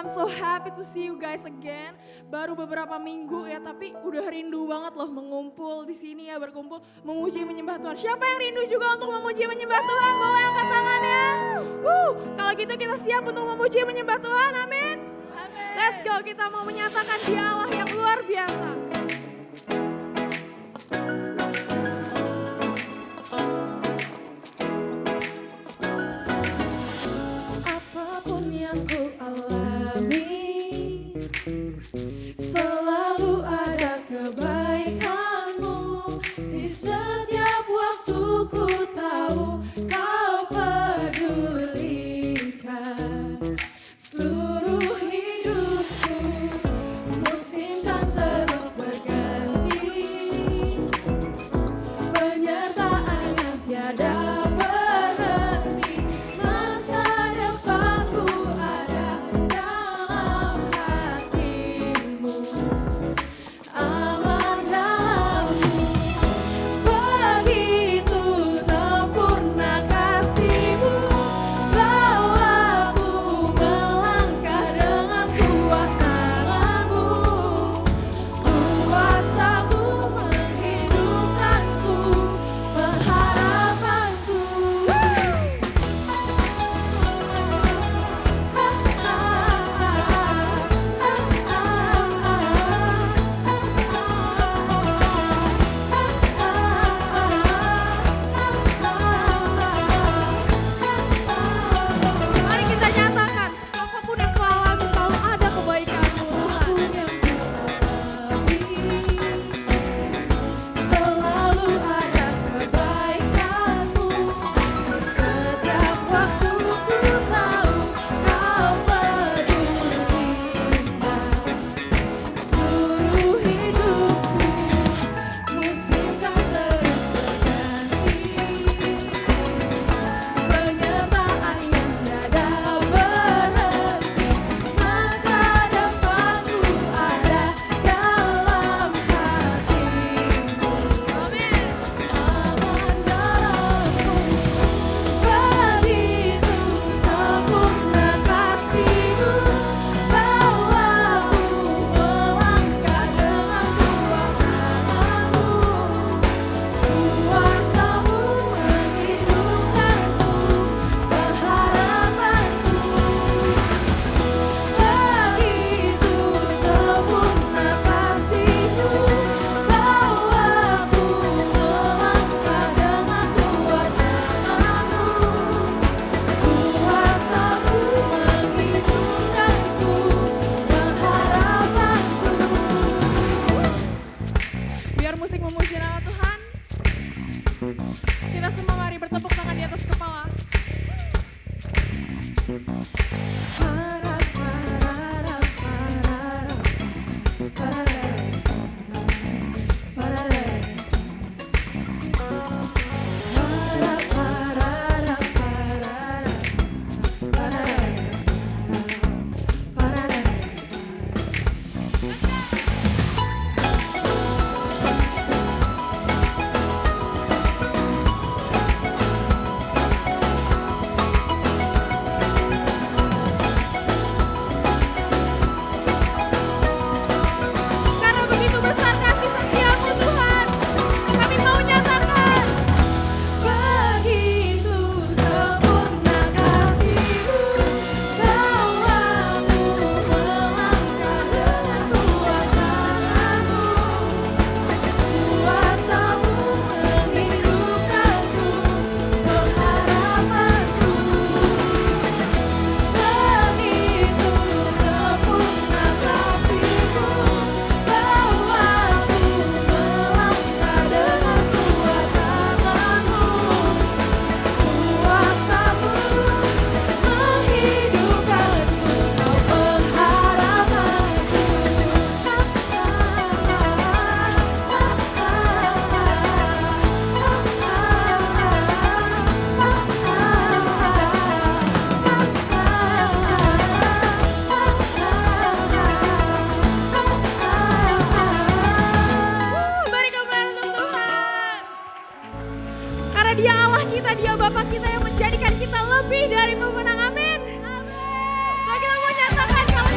I'm so happy to see you guys again. Baru beberapa minggu ya, tapi udah rindu banget loh mengumpul di sini ya, berkumpul memuji menyembah Tuhan. Siapa yang rindu juga untuk memuji menyembah Tuhan? Boleh angkat tangannya. Kalau gitu kita siap untuk memuji menyembah Tuhan. Amin. Let's go, kita mau menyatakan Dia Allah yang luar biasa. Apapun yang ku alami, selalu ada kebaikan-Mu. Di setiap waktu ku tahu Kau pedulikan seluruh hidupku. Musim kan terus berganti, penyertaan yang tiada berhenti. Masa depanku ada dalam hati-Mu, aman dalam-Mu. Begitu sempurna kasih-Mu, bawaku melangkah dengan kuat tangan-Mu. Kuasa-Mu menghidupkanku, pengharapanku. Mari kita nyatakan, apapun yang kau alami selalu ada kebaikan-Mu, Tuhan. Selalu ada kebaikan-Mu. Setiap waktu ku tahu Kau pedulikan seluruh hidupku. Musim kan terus berganti, penyertaan yang tiada berhenti. Masa depanku ada dalam hati-Mu, aman dalam-Mu. Begitu sempurna kasih-Mu, bawaku melangkah dengan kuat tangan-Mu. Kuasa-Mu menghidupkanku, pengharapanku. Begitu sempurna kasih-Mu, bawaku melangkah dengan kuat tangan-Mu. Kuasa-Mu menghidupkanku, pengharapanku. Biar musik memuji nama Tuhan, kita semua mari bertepuk tangan di atas kepala. Harap, harap, harap, karena begitu besar kasih setia-Mu Tuhan, kami mau nyatakan. Begitu sempurna kasih-Mu, bawaku melangkah dengan kuat tangan-Mu. Kuasa-Mu menghidupkanku, pengharapanku. Begitu sempurna kasih-Mu, bawaku melangkah dengan kuat tangan-Mu. Kuasa-Mu menghidupkanku, Kau pengharapanku. Beri kemuliaan untuk Tuhan. Karena Dia Allah kita, Dia Bapa kita yang menjadikan kita lebih dari pemenang. Amin. So kita mau nyatakan kalau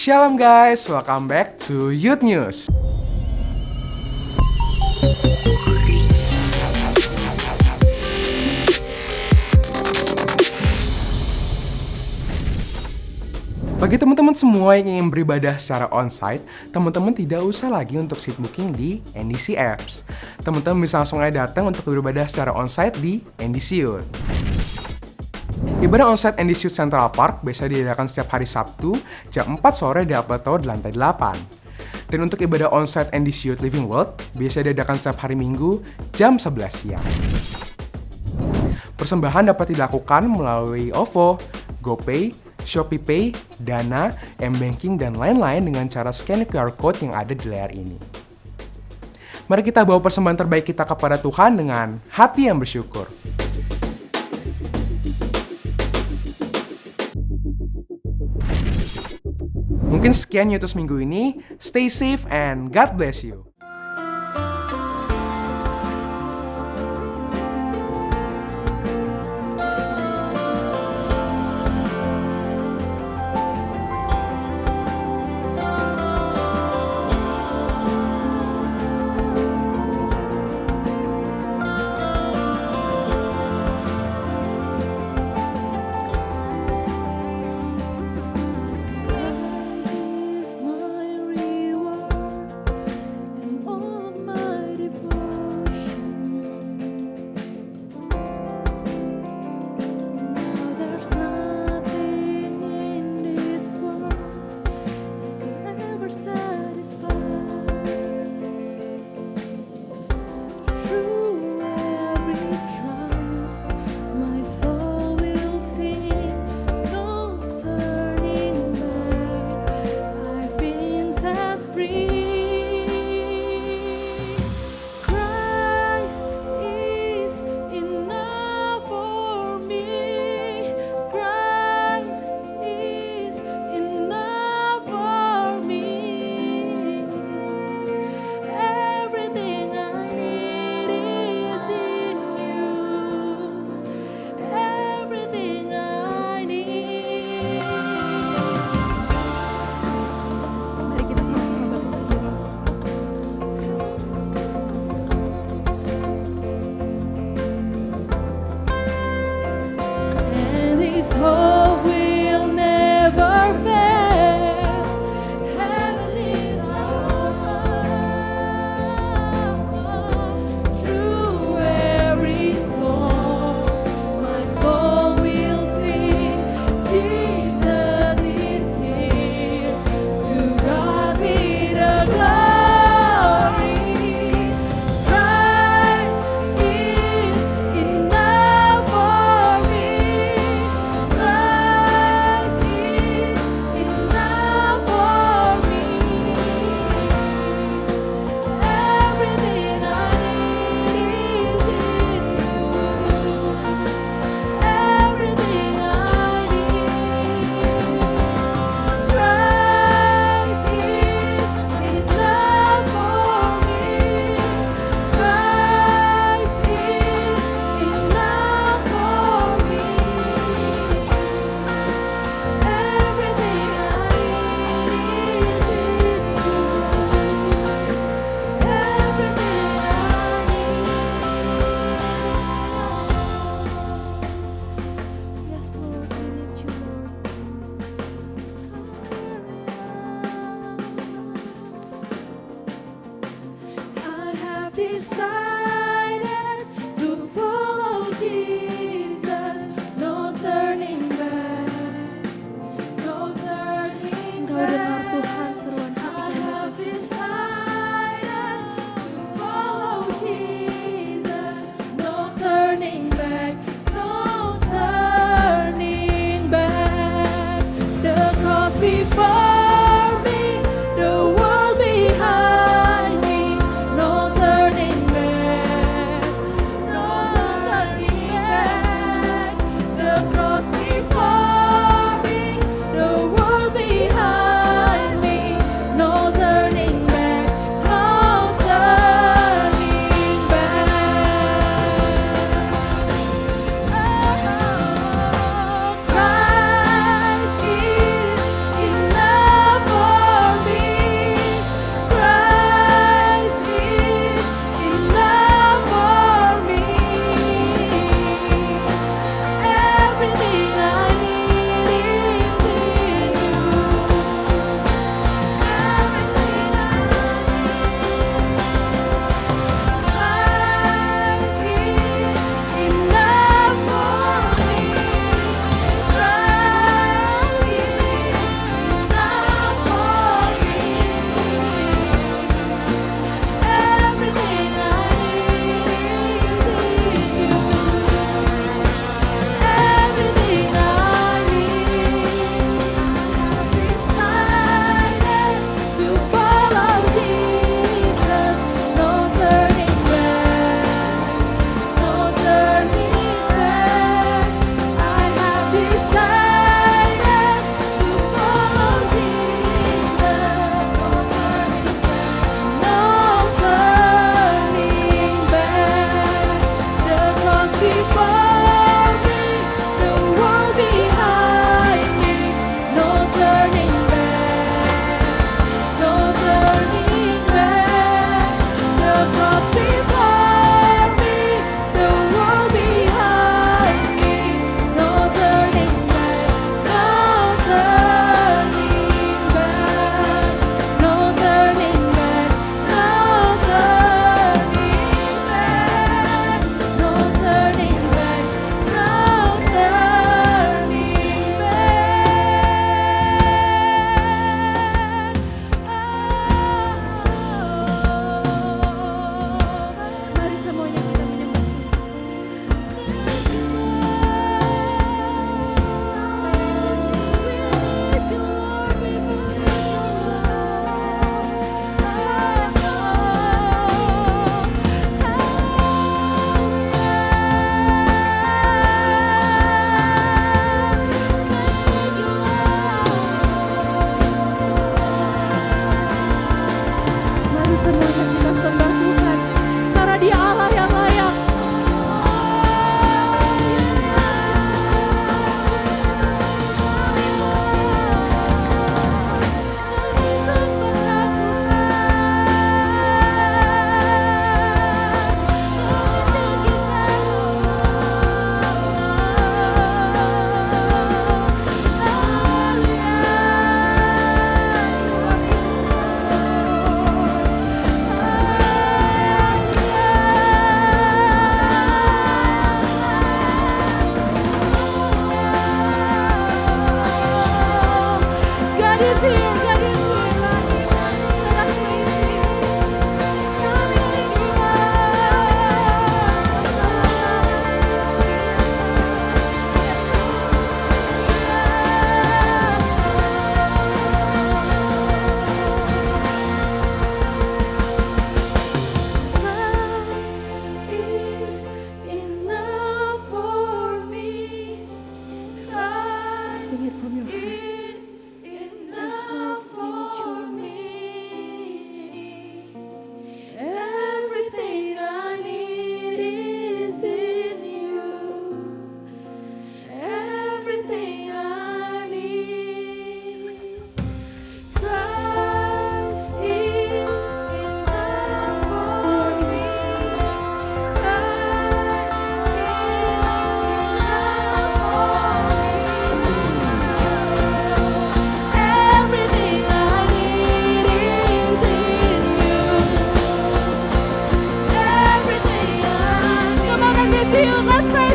Shalom guys, welcome back to Youth News. Bagi teman-teman semua yang ingin beribadah secara onsite, teman-teman tidak usah lagi untuk seat booking di NDC Apps. Teman-teman bisa langsung aja datang untuk beribadah secara onsite di NDC Youth. Ibadah onsite NDC Youth Central Park biasa diadakan setiap hari Sabtu jam 4 sore di Apple Tower di lantai 8. Dan untuk ibadah onsite NDC Youth Living World biasa diadakan setiap hari Minggu jam 11 siang. Persembahan dapat dilakukan melalui OVO, GoPay, ShopeePay, Dana, M-Banking, dan lain-lain dengan cara scan QR Code yang ada di layar ini. Mari kita bawa persembahan terbaik kita kepada Tuhan dengan hati yang bersyukur. Mungkin sekian Youth minggu ini. Stay safe and God bless you. Is my reward, and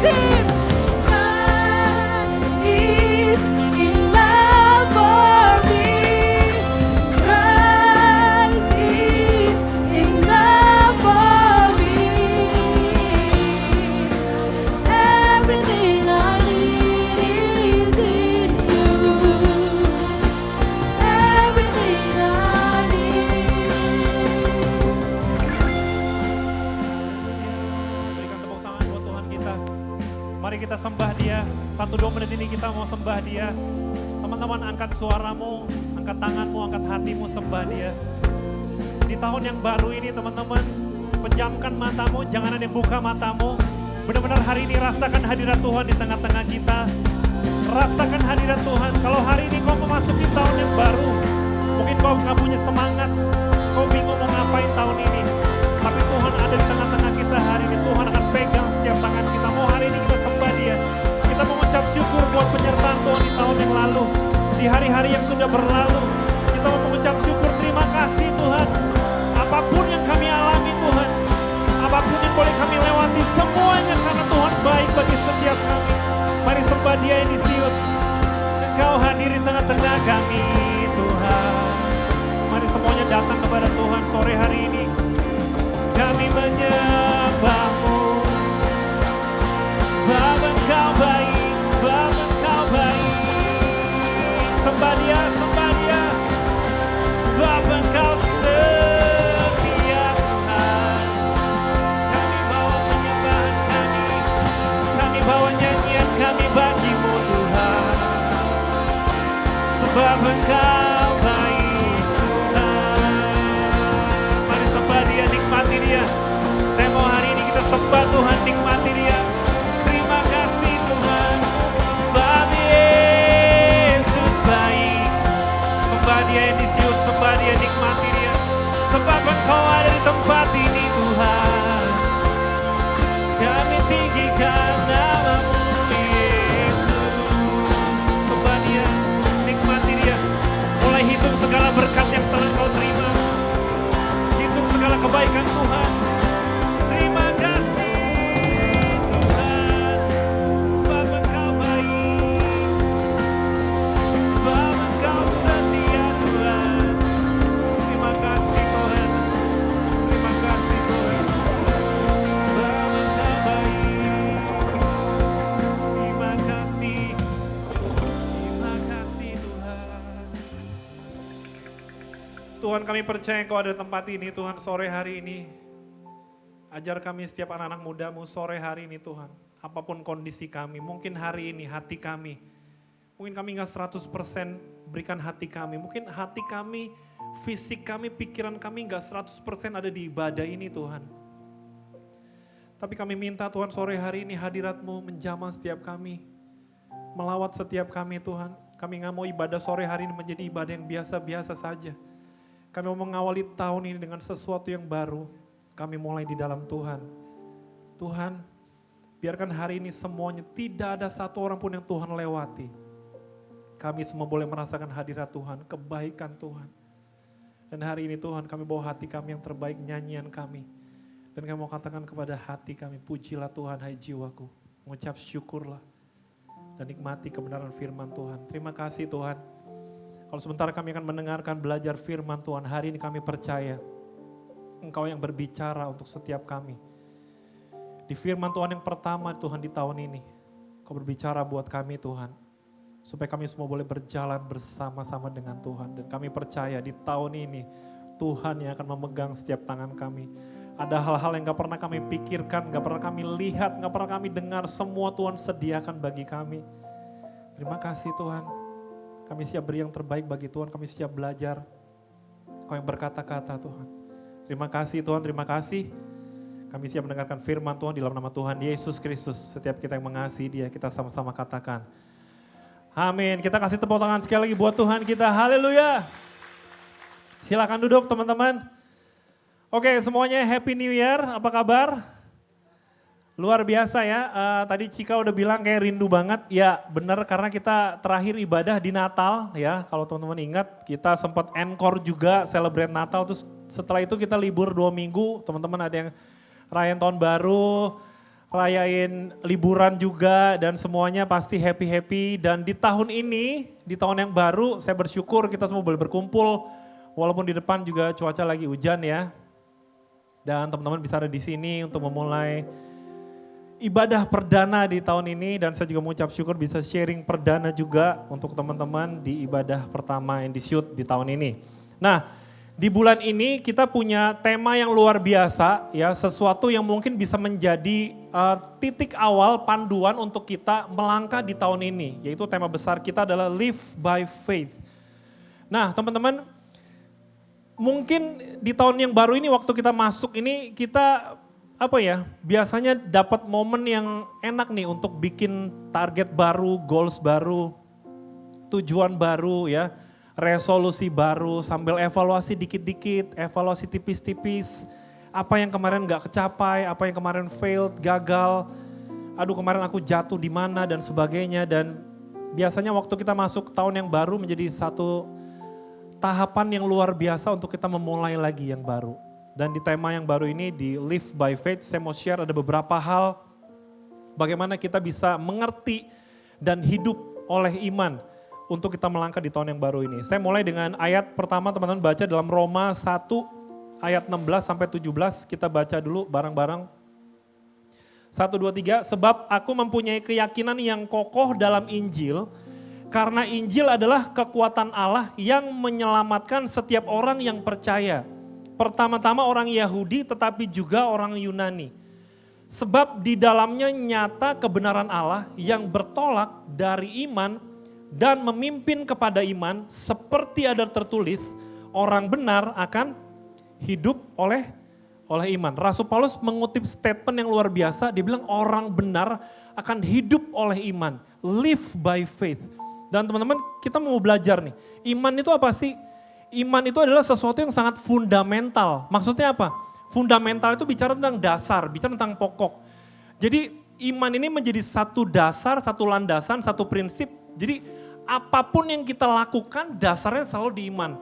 Him. Christ is in love for me. Christ is in love for me. Everything I need is in you. Everything I need. Berikan tepuk tangan buat Tuhan kita. Mari kita sembah Dia. 1-2 menit ini kita mau sembah Dia. Teman-teman, angkat suaramu, angkat tanganmu, angkat hatimu, sembah Dia. Di tahun yang baru ini teman-teman, pejamkan matamu, jangan ada yang buka matamu. Benar-benar hari ini rasakan hadirat Tuhan di tengah-tengah kita. Rasakan hadirat Tuhan. Kalau hari ini kau memasuki tahun yang baru, mungkin kau nggak punya semangat, kau bingung mau ngapain tahun ini. Tapi Tuhan ada di tengah-tengah kita hari ini. Tuhan akan pegang setiap tangan kita. Mau hari ini kita sembah Dia. Kita mengucap syukur buat penyertaan Tuhan di tahun yang lalu. Di hari-hari yang sudah berlalu. Kita mau mengucap syukur, terima kasih Tuhan. Apapun yang kami alami Tuhan. Apapun yang boleh kami lewati. Semuanya karena Tuhan baik bagi setiap kami. Mari sembah Dia ini siut. Engkau hadir di tengah-tengah kami Tuhan. Mari semuanya datang kepada Tuhan sore hari ini. Kami menyembah-Mu. Sebab Engkau baik, sebab Engkau baik. Sembah Dia, sembah Dia. Sebab Engkau setia Tuhan. Kami bawa penyembahan kami bawa nyanyian kami bagi-Mu Tuhan. Sebab Engkau baik Tuhan. Mari sembah Dia, nikmati Dia. Saya mau hari ini kita sembah Tuhan, nikmati Dia. Terima kasih Tuhan. Sebab Yesus baik. Sembah Dia yang disiut, sembah Dia, nikmati Dia. Sebab Engkau ada di tempat ini Tuhan. Kami tinggikan nama-Mu Yesus. Sembah Dia, nikmati Dia. Mulai hitung segala berkat yang telah kau terima. Hitung segala kebaikan Tuhan. Terima kasih Tuhan. Sebab Engkau baik. Sebab Engkau setia Tuhan. Terima kasih Tuhan. Terima kasih Tuhan. Sebab Engkau baik. Terima kasih. Terima kasih Tuhan. Tuhan, kami percaya Engkau ada di tempat ini Tuhan sore hari ini. Ajar kami setiap anak-anak muda-Mu sore hari ini Tuhan. Apapun kondisi kami, mungkin hari ini hati kami. Mungkin kami gak 100% berikan hati kami. Mungkin hati kami, fisik kami, pikiran kami gak 100% ada di ibadah ini Tuhan. Tapi kami minta Tuhan sore hari ini hadirat-Mu menjamah setiap kami. Melawat setiap kami Tuhan. Kami gak mau ibadah sore hari ini menjadi ibadah yang biasa-biasa saja. Kami mau mengawali tahun ini dengan sesuatu yang baru. Kami mulai di dalam Tuhan. Tuhan, biarkan hari ini semuanya tidak ada satu orang pun yang Tuhan lewati. Kami semua boleh merasakan hadirat Tuhan, kebaikan Tuhan. Dan hari ini Tuhan kami bawa hati kami yang terbaik, nyanyian kami. Dan kami mau katakan kepada hati kami, pujilah Tuhan hai jiwaku. Mengucap syukurlah. Dan nikmati kebenaran firman Tuhan. Terima kasih Tuhan. Kalau sebentar kami akan mendengarkan belajar firman Tuhan. Hari ini kami percaya. Engkau yang berbicara untuk setiap kami. Di firman Tuhan yang pertama Tuhan di tahun ini. Kau berbicara buat kami Tuhan. Supaya kami semua boleh berjalan bersama-sama dengan Tuhan. Dan kami percaya di tahun ini Tuhan yang akan memegang setiap tangan kami. Ada hal-hal yang gak pernah kami pikirkan, gak pernah kami lihat, gak pernah kami dengar. Semua Tuhan sediakan bagi kami. Terima kasih Tuhan. Kami siap beri yang terbaik bagi Tuhan. Kami siap belajar. Kau yang berkata-kata Tuhan. Terima kasih Tuhan, terima kasih. Kami siap mendengarkan firman Tuhan di dalam nama Tuhan Yesus Kristus. Setiap kita yang mengasihi Dia, kita sama-sama katakan. Amin. Kita kasih tepuk tangan sekali lagi buat Tuhan kita. Haleluya. Silakan duduk teman-teman. Oke, semuanya Happy New Year. Apa kabar? Luar biasa ya. Tadi Cika udah bilang kayak rindu banget. Ya benar, karena kita terakhir ibadah di Natal ya. Kalau teman-teman ingat, kita sempat encore juga celebrate Natal. Terus setelah itu kita libur 2 minggu. Teman-teman ada yang rayain tahun baru, rayain liburan juga dan semuanya pasti happy-happy. Dan di tahun ini, di tahun yang baru saya bersyukur kita semua boleh berkumpul. Walaupun di depan juga cuaca lagi hujan ya. Dan teman-teman bisa ada di sini untuk memulai ibadah perdana di tahun ini. Dan saya juga mengucap syukur bisa sharing perdana juga untuk teman-teman di ibadah pertama Indisiut di tahun ini. Nah, di bulan ini kita punya tema yang luar biasa ya, sesuatu yang mungkin bisa menjadi titik awal panduan untuk kita melangkah di tahun ini, yaitu tema besar kita adalah Live by Faith. Nah, teman-teman, mungkin di tahun yang baru ini waktu kita masuk ini kita biasanya dapat momen yang enak nih untuk bikin target baru, goals baru, tujuan baru ya. Resolusi baru sambil evaluasi dikit-dikit, evaluasi tipis-tipis. Apa yang kemarin gak kecapai, apa yang kemarin failed, gagal. Aduh kemarin aku jatuh di mana dan sebagainya. Dan biasanya waktu kita masuk tahun yang baru menjadi satu tahapan yang luar biasa untuk kita memulai lagi yang baru. Dan di tema yang baru ini di Live by Faith saya mau share ada beberapa hal bagaimana kita bisa mengerti dan hidup oleh iman untuk kita melangkah di tahun yang baru ini. Saya mulai dengan ayat pertama teman-teman baca dalam Roma 1 ayat 16 sampai 17. Kita baca dulu bareng-bareng. 1, 2, 3. Sebab aku mempunyai keyakinan yang kokoh dalam Injil, karena Injil adalah kekuatan Allah yang menyelamatkan setiap orang yang percaya. Pertama-tama orang Yahudi tetapi juga orang Yunani. Sebab di dalamnya nyata kebenaran Allah yang bertolak dari iman dan memimpin kepada iman, seperti ada tertulis, orang benar akan hidup oleh iman. Rasul Paulus mengutip statement yang luar biasa, dia bilang orang benar akan hidup oleh iman. Live by faith. Dan teman-teman kita mau belajar nih, iman itu apa sih? Iman itu adalah sesuatu yang sangat fundamental. Maksudnya apa? Fundamental itu bicara tentang dasar, bicara tentang pokok. Jadi iman ini menjadi satu dasar, satu landasan, satu prinsip. Jadi apapun yang kita lakukan dasarnya selalu di iman.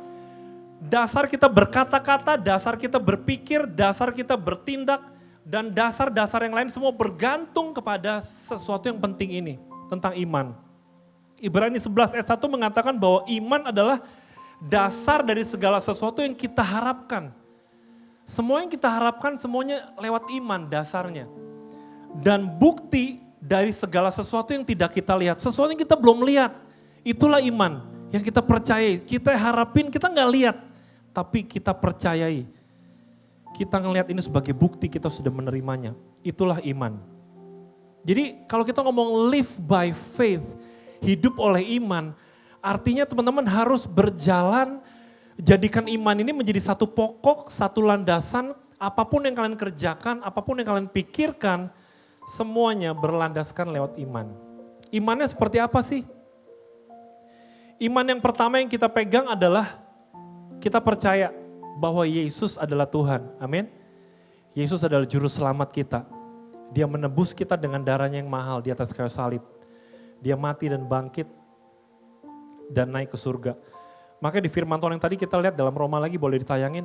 Dasar kita berkata-kata, dasar kita berpikir, dasar kita bertindak, dan dasar-dasar yang lain semua bergantung kepada sesuatu yang penting ini, tentang iman. Ibrani 11 ayat 1 mengatakan bahwa iman adalah dasar dari segala sesuatu yang kita harapkan. Semua yang kita harapkan semuanya lewat iman dasarnya. Dan bukti dari segala sesuatu yang tidak kita lihat, sesuatu yang kita belum lihat, itulah iman yang kita percayai, kita harapin, kita nggak lihat, tapi kita percayai. Kita ngelihat ini sebagai bukti kita sudah menerimanya, itulah iman. Jadi kalau kita ngomong live by faith, hidup oleh iman, artinya teman-teman harus berjalan, jadikan iman ini menjadi satu pokok, satu landasan, apapun yang kalian kerjakan, apapun yang kalian pikirkan, semuanya berlandaskan lewat iman. Imannya seperti apa sih? Iman yang pertama yang kita pegang adalah kita percaya bahwa Yesus adalah Tuhan. Amin. Yesus adalah juru selamat kita. Dia menebus kita dengan darahnya yang mahal di atas kayu salib. Dia mati dan bangkit dan naik ke surga. Maka di firman Tuhan yang tadi kita lihat dalam Roma lagi boleh ditayangin.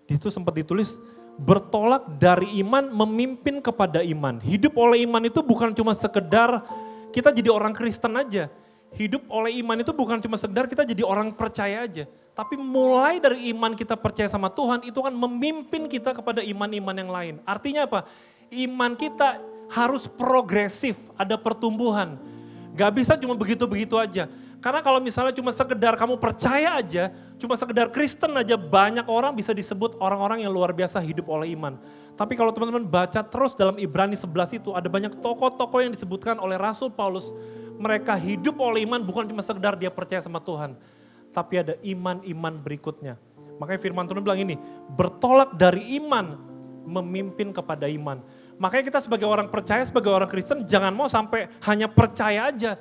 Di situ sempat ditulis bertolak dari iman memimpin kepada iman. Hidup oleh iman itu bukan cuma sekedar kita jadi orang Kristen aja. Hidup oleh iman itu bukan cuma sekedar kita jadi orang percaya aja. Tapi mulai dari iman kita percaya sama Tuhan itu kan memimpin kita kepada iman-iman yang lain. Artinya apa? Iman kita harus progresif, ada pertumbuhan. Gak bisa cuma begitu-begitu aja. Karena kalau misalnya cuma sekedar kamu percaya aja, cuma sekedar Kristen aja, banyak orang bisa disebut orang-orang yang luar biasa hidup oleh iman. Tapi kalau teman-teman baca terus dalam Ibrani 11 itu ada banyak tokoh-tokoh yang disebutkan oleh Rasul Paulus. Mereka hidup oleh iman bukan cuma sekedar dia percaya sama Tuhan. Tapi ada iman-iman berikutnya. Makanya firman Tuhan bilang ini, bertolak dari iman memimpin kepada iman. Makanya kita sebagai orang percaya, sebagai orang Kristen jangan mau sampai hanya percaya aja.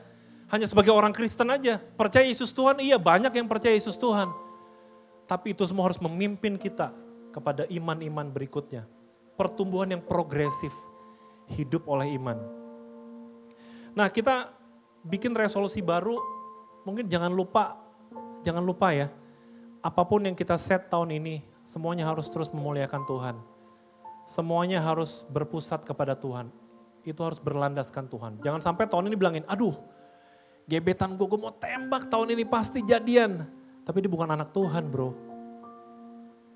Hanya sebagai orang Kristen aja. Percaya Yesus Tuhan, iya banyak yang percaya Yesus Tuhan. Tapi itu semua harus memimpin kita kepada iman-iman berikutnya. Pertumbuhan yang progresif, hidup oleh iman. Nah kita bikin resolusi baru, mungkin jangan lupa ya. Apapun yang kita set tahun ini, semuanya harus terus memuliakan Tuhan. Semuanya harus berpusat kepada Tuhan. itu harus berlandaskan Tuhan. Jangan sampai tahun ini bilangin, aduh gebetan gue mau tembak tahun ini pasti jadian. Tapi dia bukan anak Tuhan bro.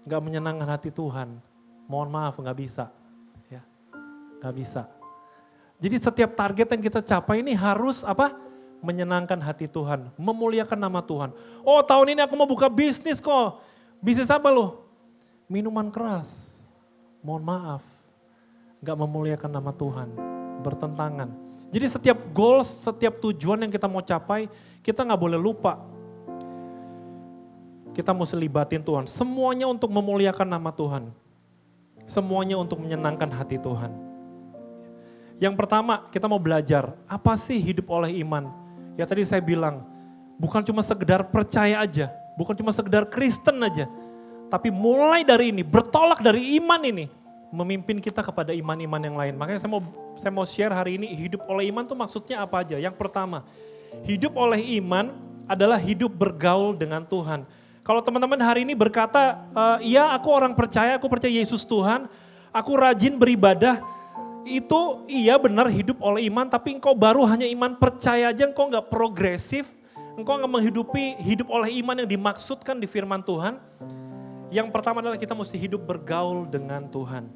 Gak menyenangkan hati Tuhan. Mohon maaf gak bisa. Ya, gak bisa. Jadi setiap target yang kita capai ini harus apa? Menyenangkan hati Tuhan, memuliakan nama Tuhan. Oh tahun ini aku mau buka bisnis kok. Bisnis apa loh? Minuman keras. Mohon maaf, gak memuliakan nama Tuhan, bertentangan. Jadi setiap goals, setiap tujuan yang kita mau capai, kita gak boleh lupa. Kita mesti libatin Tuhan, semuanya untuk memuliakan nama Tuhan. Semuanya untuk menyenangkan hati Tuhan. Yang pertama kita mau belajar, apa sih hidup oleh iman? Ya tadi saya bilang, bukan cuma sekedar percaya aja, bukan cuma sekedar Kristen aja. Tapi mulai dari ini, bertolak dari iman ini, memimpin kita kepada iman-iman yang lain. Makanya saya mau share hari ini, hidup oleh iman tuh maksudnya apa aja. Yang pertama, hidup oleh iman adalah hidup bergaul dengan Tuhan. Kalau teman-teman hari ini berkata, iya aku orang percaya, aku percaya Yesus Tuhan, aku rajin beribadah, itu iya benar hidup oleh iman, tapi engkau baru hanya iman percaya aja, engkau gak progresif, engkau gak menghidupi hidup oleh iman yang dimaksudkan di firman Tuhan. Yang pertama adalah kita mesti hidup bergaul dengan Tuhan.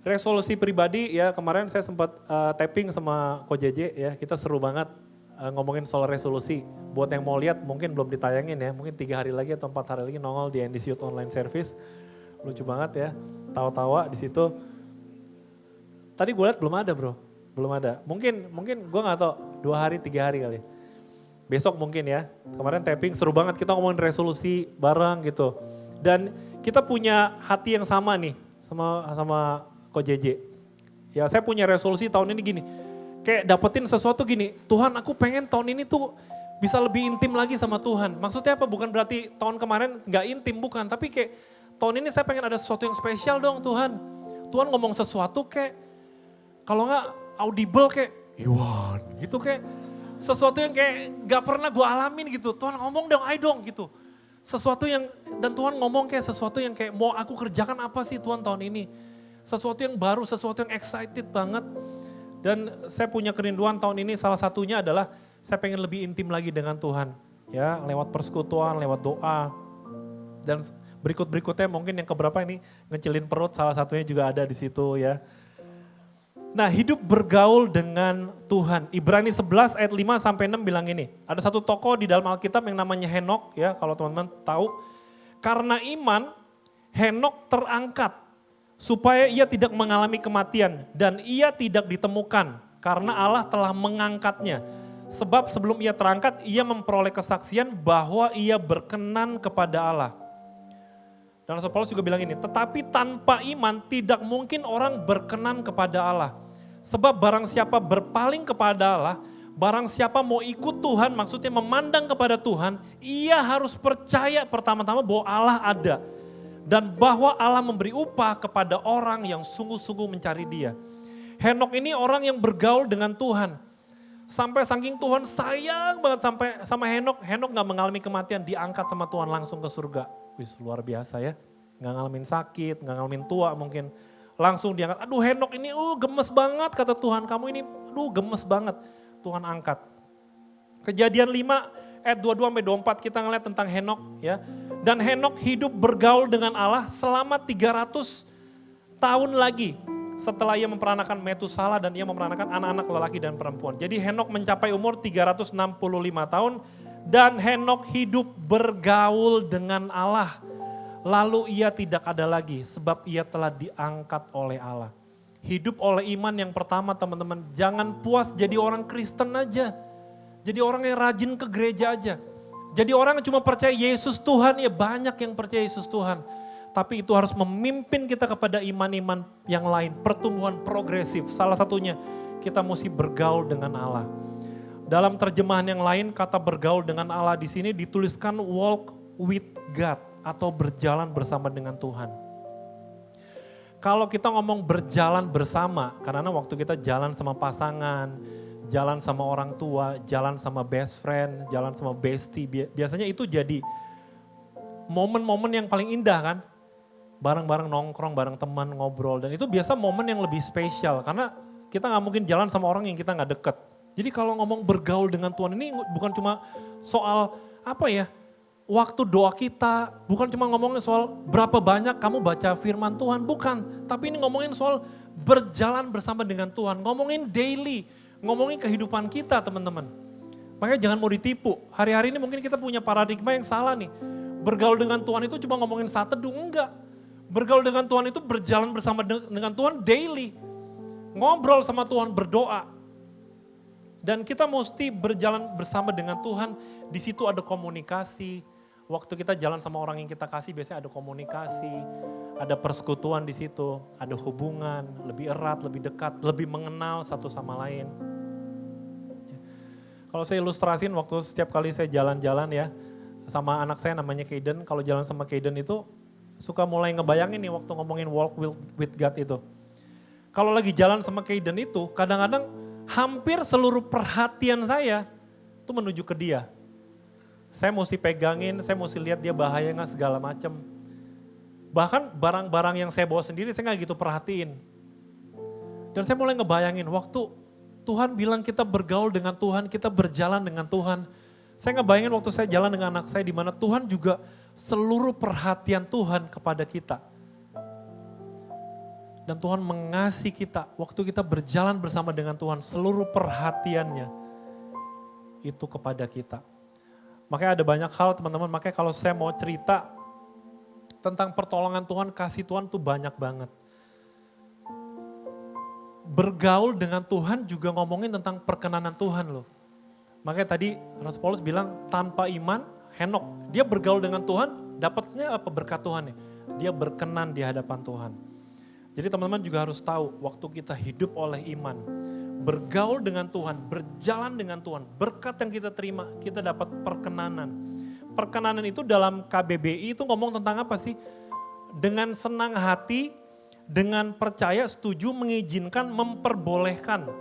Resolusi pribadi ya, kemarin saya sempat tapping sama Ko JJ ya, kita seru banget ngomongin soal resolusi. Buat yang mau lihat mungkin belum ditayangin ya, mungkin 3 hari lagi atau 4 hari lagi nongol di NDC Youth Online Service. Lucu banget ya, tawa-tawa di situ. Tadi gue lihat belum ada bro, belum ada. Mungkin gue gak tahu 2 hari 3 hari kali. Besok mungkin ya, kemarin tapping seru banget kita ngomongin resolusi bareng gitu. Dan kita punya hati yang sama nih sama Ko JJ. Ya saya punya resolusi tahun ini gini, kayak dapetin sesuatu gini, Tuhan aku pengen tahun ini tuh bisa lebih intim lagi sama Tuhan. Maksudnya apa? Bukan berarti tahun kemarin gak intim, bukan. Tapi kayak tahun ini saya pengen ada sesuatu yang spesial dong Tuhan. Tuhan ngomong sesuatu kayak, kalau nggak audible kayak, Iwan gitu kayak sesuatu yang kayak gak pernah gue alamin gitu. Tuhan ngomong dong, ayo dong gitu. Sesuatu yang, dan Tuhan ngomong kayak sesuatu yang kayak mau aku kerjakan apa sih Tuhan tahun ini. Sesuatu yang baru, sesuatu yang excited banget. Dan saya punya kerinduan tahun ini salah satunya adalah saya pengen lebih intim lagi dengan Tuhan. Ya lewat persekutuan, lewat doa. Dan berikut-berikutnya mungkin yang keberapa ini ngecilin perut salah satunya juga ada di situ ya. Nah hidup bergaul dengan Tuhan. Ibrani 11 ayat 5 sampai 6 bilang ini. Ada satu tokoh di dalam Alkitab yang namanya Henok ya kalau teman-teman tahu. Karena iman Henok terangkat supaya ia tidak mengalami kematian dan ia tidak ditemukan karena Allah telah mengangkatnya. Sebab sebelum ia terangkat ia memperoleh kesaksian bahwa ia berkenan kepada Allah. Dan Rasul Paulus juga bilang ini, tetapi tanpa iman tidak mungkin orang berkenan kepada Allah. Sebab barang siapa berpaling kepada Allah, barang siapa mau ikut Tuhan, maksudnya memandang kepada Tuhan, ia harus percaya pertama-tama bahwa Allah ada. Dan bahwa Allah memberi upah kepada orang yang sungguh-sungguh mencari Dia. Henok ini orang yang bergaul dengan Tuhan. Sampai saking Tuhan sayang banget sampai sama Henok gak mengalami kematian, diangkat sama Tuhan langsung ke surga. Wih luar biasa ya, gak ngalamin sakit, gak ngalamin tua mungkin. Langsung diangkat, aduh Henok ini gemes banget kata Tuhan, kamu ini gemes banget. Tuhan angkat. Kejadian 5 ayat 22-24 kita ngeliat tentang Henok ya. Dan Henok hidup bergaul dengan Allah selama 300 tahun lagi. Setelah ia memperanakan Metusala dan ia memperanakan anak-anak lelaki dan perempuan. Jadi Henok mencapai umur 365 tahun dan Henok hidup bergaul dengan Allah. Lalu ia tidak ada lagi sebab ia telah diangkat oleh Allah. Hidup oleh iman yang pertama teman-teman, jangan puas jadi orang Kristen aja. Jadi orang yang rajin ke gereja aja. Jadi orang yang cuma percaya Yesus Tuhan, ya banyak yang percaya Yesus Tuhan. Tapi itu harus memimpin kita kepada iman-iman yang lain, pertumbuhan progresif. Salah satunya kita mesti bergaul dengan Allah. Dalam terjemahan yang lain kata bergaul dengan Allah di sini dituliskan walk with God atau berjalan bersama dengan Tuhan. Kalau kita ngomong berjalan bersama, karena waktu kita jalan sama pasangan, jalan sama orang tua, jalan sama best friend, jalan sama bestie, biasanya itu jadi momen-momen yang paling indah kan. bareng-bareng nongkrong, bareng teman ngobrol. Dan itu biasa momen yang lebih spesial karena kita nggak mungkin jalan sama orang yang kita nggak deket. Jadi kalau ngomong bergaul dengan Tuhan ini bukan cuma soal apa ya, waktu doa kita, bukan cuma ngomongin soal berapa banyak kamu baca firman Tuhan, bukan. Tapi ini ngomongin soal berjalan bersama dengan Tuhan, ngomongin daily, ngomongin kehidupan kita teman-teman. Makanya jangan mau ditipu, hari-hari ini mungkin kita punya paradigma yang salah nih. Bergaul dengan Tuhan itu cuma ngomongin saat teduh, enggak. Bergaul dengan Tuhan itu berjalan bersama dengan Tuhan daily. Ngobrol sama Tuhan, berdoa. Dan kita mesti berjalan bersama dengan Tuhan, di situ ada komunikasi. Waktu kita jalan sama orang yang kita kasih biasanya ada komunikasi, ada persekutuan di situ, ada hubungan, lebih erat, lebih dekat, lebih mengenal satu sama lain. Kalau saya ilustrasin waktu setiap kali saya jalan-jalan ya, sama anak saya namanya Kaden, kalau jalan sama Kaden itu suka mulai ngebayangin nih waktu ngomongin walk with God itu. Kalau lagi jalan sama Kaden itu, kadang-kadang hampir seluruh perhatian saya itu menuju ke dia. Saya mesti pegangin, saya mesti lihat dia bahaya nggak segala macam. Bahkan barang-barang yang saya bawa sendiri saya nggak gitu perhatiin. Dan saya mulai ngebayangin waktu Tuhan bilang kita bergaul dengan Tuhan, kita berjalan dengan Tuhan. Saya ngebayangin waktu saya jalan dengan anak saya di mana Tuhan juga seluruh perhatian Tuhan kepada kita. Dan Tuhan mengasihi kita, waktu kita berjalan bersama dengan Tuhan, seluruh perhatiannya itu kepada kita. Makanya ada banyak hal teman-teman, makanya kalau saya mau cerita tentang pertolongan Tuhan, kasih Tuhan tuh banyak banget. Bergaul dengan Tuhan juga ngomongin tentang perkenanan Tuhan loh. Makanya tadi Rasul Paulus bilang tanpa iman, Henok, dia bergaul dengan Tuhan, dapatnya apa berkat Tuhan ya? Dia berkenan di hadapan Tuhan. Jadi teman-teman juga harus tahu, waktu kita hidup oleh iman, bergaul dengan Tuhan, berjalan dengan Tuhan, berkat yang kita terima, kita dapat perkenanan. Perkenanan itu dalam KBBI itu ngomong tentang apa sih? Dengan senang hati, dengan percaya, setuju, mengizinkan, memperbolehkan.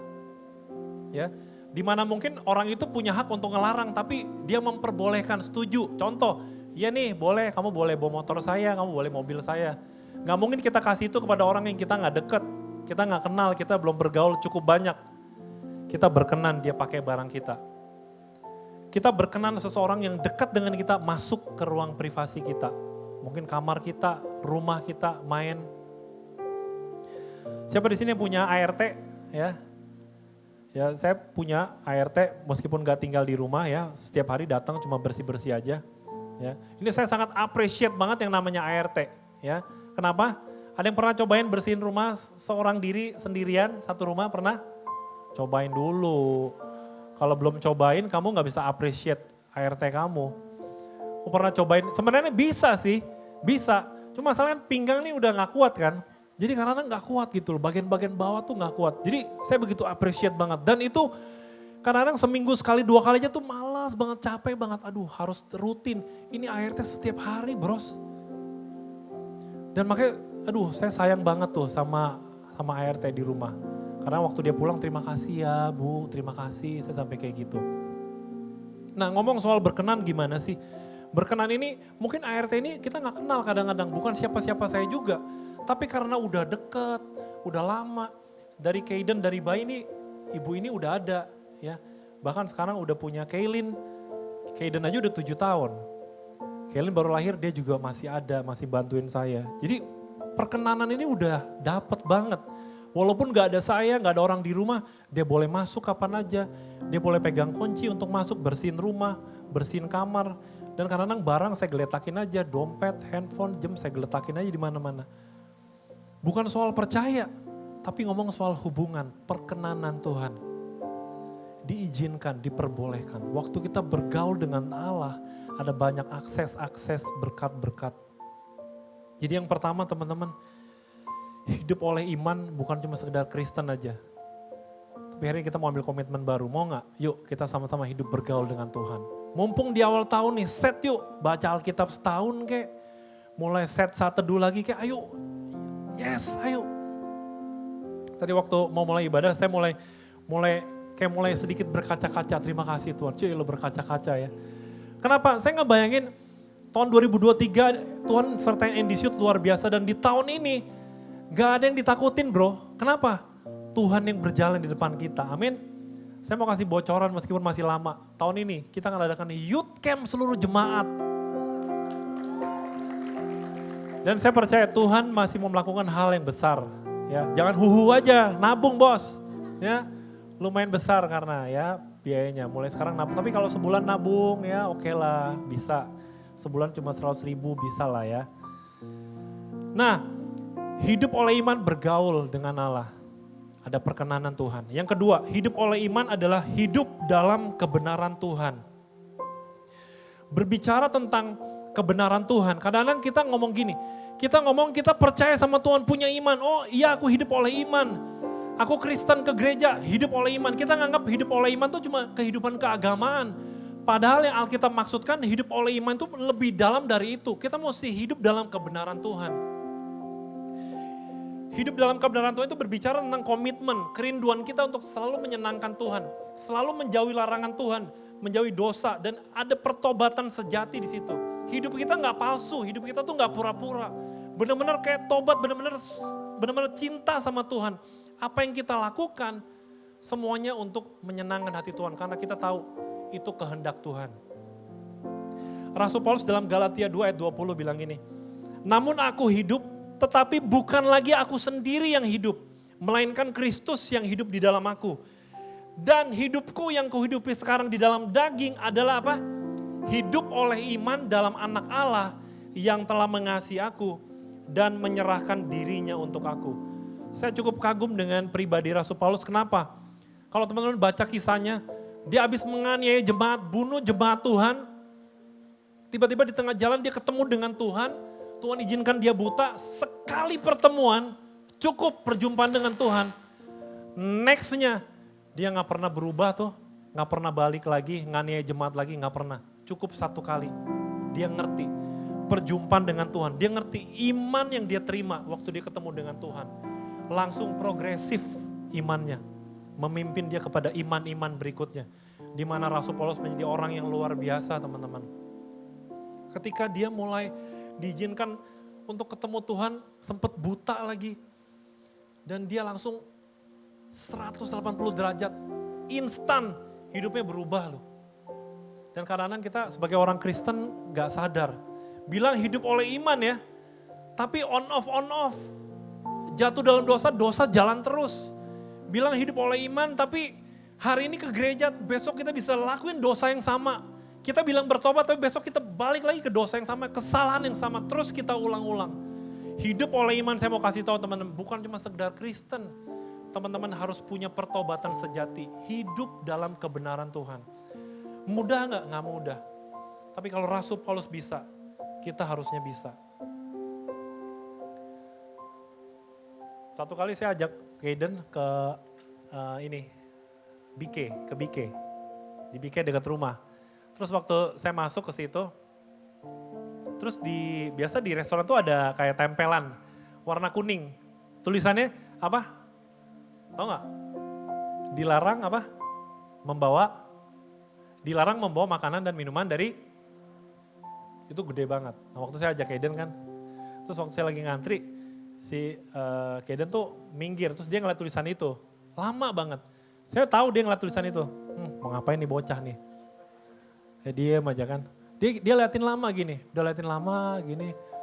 Ya, dimana mungkin orang itu punya hak untuk ngelarang, tapi dia memperbolehkan, setuju. Contoh, ya nih boleh, kamu boleh bawa motor saya, kamu boleh mobil saya. Gak mungkin kita kasih itu kepada orang yang kita gak deket, kita gak kenal, kita belum bergaul cukup banyak. Kita berkenan dia pakai barang kita. Kita berkenan seseorang yang dekat dengan kita masuk ke ruang privasi kita. Mungkin kamar kita, rumah kita, main. Siapa di sini yang punya ART ya? Ya saya punya ART meskipun gak tinggal di rumah ya, setiap hari datang cuma bersih-bersih aja. Ya. Ini saya sangat appreciate banget yang namanya ART ya. Kenapa? Ada yang pernah cobain bersihin rumah seorang diri sendirian, satu rumah pernah? Cobain dulu. Kalau belum cobain kamu gak bisa appreciate ART kamu. Aku pernah cobain, sebenarnya bisa sih, bisa. Cuma masalahnya pinggang nih udah gak kuat kan. Jadi kadang-kadang gak kuat gitu loh, bagian-bagian bawah tuh gak kuat. Jadi saya begitu appreciate banget. Dan itu kadang-kadang seminggu sekali, 2 kali aja tuh malas banget, capek banget. Aduh harus rutin, ini ART setiap hari bros. Dan makanya, aduh saya sayang banget tuh sama ART di rumah. Karena waktu dia pulang terima kasih ya Bu, terima kasih, saya sampai kayak gitu. Nah ngomong soal berkenan gimana sih? Berkenan ini mungkin ART ini kita gak kenal kadang-kadang, bukan siapa-siapa saya juga. Tapi karena udah deket, udah lama, dari Kaden, dari bayi ini, ibu ini udah ada ya. Bahkan sekarang udah punya Kaylin, Kaden aja udah 7 tahun. Kaylin baru lahir dia juga masih ada, masih bantuin saya. Jadi perkenanan ini udah dapet banget. Walaupun gak ada saya, gak ada orang di rumah, dia boleh masuk kapan aja. Dia boleh pegang kunci untuk masuk, bersihin rumah, bersihin kamar. Dan kadang-kadang barang saya geletakin aja, dompet, handphone, jam saya geletakin aja di mana-mana. Bukan soal percaya, tapi ngomong soal hubungan, perkenanan Tuhan. Diizinkan, diperbolehkan. Waktu kita bergaul dengan Allah, ada banyak akses berkat-berkat. Jadi yang pertama teman-teman, hidup oleh iman bukan cuma sekedar Kristen aja. Tapi hari ini kita mau ambil komitmen baru, mau gak? Yuk kita sama-sama hidup bergaul dengan Tuhan. Mumpung di awal tahun nih, set yuk baca Alkitab setahun kek. Mulai set saat teduh lagi kek, ayo. Yes, ayo. Tadi waktu mau mulai ibadah, saya mulai sedikit berkaca-kaca. Terima kasih Tuhan, cuy lo berkaca-kaca ya. Kenapa? Saya ngebayangin Tahun 2023 Tuhan sertai NDC luar biasa dan di tahun ini gak ada yang ditakutin bro. Kenapa? Tuhan yang berjalan di depan kita. Amin. Saya mau kasih bocoran meskipun masih lama. Tahun ini kita akan adakan youth camp seluruh jemaat. Dan saya percaya Tuhan masih mau melakukan hal yang besar. Ya, jangan huhu aja, nabung bos. Ya, lumayan besar karena ya biayanya. Mulai sekarang nabung. Tapi kalau sebulan nabung ya oke lah, bisa. Sebulan cuma 100.000 bisa lah ya. Nah, hidup oleh iman bergaul dengan Allah. Ada perkenanan Tuhan. Yang kedua, hidup oleh iman adalah hidup dalam kebenaran Tuhan. Berbicara tentang kebenaran Tuhan, kadang-kadang kita ngomong gini, kita percaya sama Tuhan, punya iman. Oh iya aku hidup oleh iman. Aku Kristen ke gereja, hidup oleh iman. Kita nganggap hidup oleh iman itu cuma kehidupan keagamaan. Padahal yang Alkitab maksudkan hidup oleh iman itu lebih dalam dari itu. Kita mesti hidup dalam kebenaran Tuhan. Hidup dalam kebenaran Tuhan itu berbicara tentang komitmen, kerinduan kita untuk selalu menyenangkan Tuhan. Selalu menjauhi larangan Tuhan, menjauhi dosa dan ada pertobatan sejati di situ. Hidup kita nggak palsu, hidup kita tuh nggak pura-pura. Benar-benar kayak tobat, benar-benar cinta sama Tuhan. Apa yang kita lakukan semuanya untuk menyenangkan hati Tuhan karena kita tahu itu kehendak Tuhan. Rasul Paulus dalam Galatia 2 ayat 20 bilang gini, namun aku hidup tetapi bukan lagi aku sendiri yang hidup, melainkan Kristus yang hidup di dalam aku. Dan hidupku yang kuhidupi sekarang di dalam daging adalah apa? Hidup oleh iman dalam anak Allah yang telah mengasihi aku dan menyerahkan dirinya untuk aku. Saya cukup kagum dengan pribadi Rasul Paulus, kenapa? Kalau teman-teman baca kisahnya, dia habis menganiaya jemaat, bunuh jemaat Tuhan. Tiba-tiba di tengah jalan dia ketemu dengan Tuhan. Tuhan izinkan dia buta, sekali pertemuan cukup perjumpaan dengan Tuhan. Nextnya dia gak pernah berubah tuh, gak pernah balik lagi, nganiaya jemaat lagi, gak pernah. Cukup satu kali, dia ngerti perjumpaan dengan Tuhan. Dia ngerti iman yang dia terima waktu dia ketemu dengan Tuhan. Langsung progresif imannya, memimpin dia kepada iman-iman berikutnya. Di mana Rasul Paulus menjadi orang yang luar biasa teman-teman. Ketika dia mulai diizinkan untuk ketemu Tuhan, sempat buta lagi. Dan dia langsung 180 derajat, instan hidupnya berubah loh. Dan kadang-kadang kita sebagai orang Kristen gak sadar. Bilang hidup oleh iman ya, tapi on off. Jatuh dalam dosa, dosa jalan terus. Bilang hidup oleh iman, tapi hari ini ke gereja, besok kita bisa lakuin dosa yang sama. Kita bilang bertobat tapi besok kita balik lagi ke dosa yang sama, kesalahan yang sama, terus kita ulang-ulang. Hidup oleh iman saya mau kasih tahu teman-teman, bukan cuma sekedar Kristen. Teman-teman harus punya pertobatan sejati, hidup dalam kebenaran Tuhan. Mudah nggak? Nggak mudah. Tapi kalau Rasul Paulus bisa, kita harusnya bisa. Satu kali saya ajak Kaden ke BK. Di BK dekat rumah. Terus waktu saya masuk ke situ, terus biasa di restoran tuh ada kayak tempelan warna kuning. Tulisannya apa? Tahu nggak? Dilarang membawa makanan dan minuman dari, itu gede banget. Nah waktu saya ajak Kaden kan, terus waktu saya lagi ngantri, si Kaden tuh minggir, terus dia ngeliat tulisan itu. Lama banget. Saya tahu dia ngeliat tulisan itu. Mau ngapain nih bocah nih? Ya diem aja kan. Dia liatin lama gini,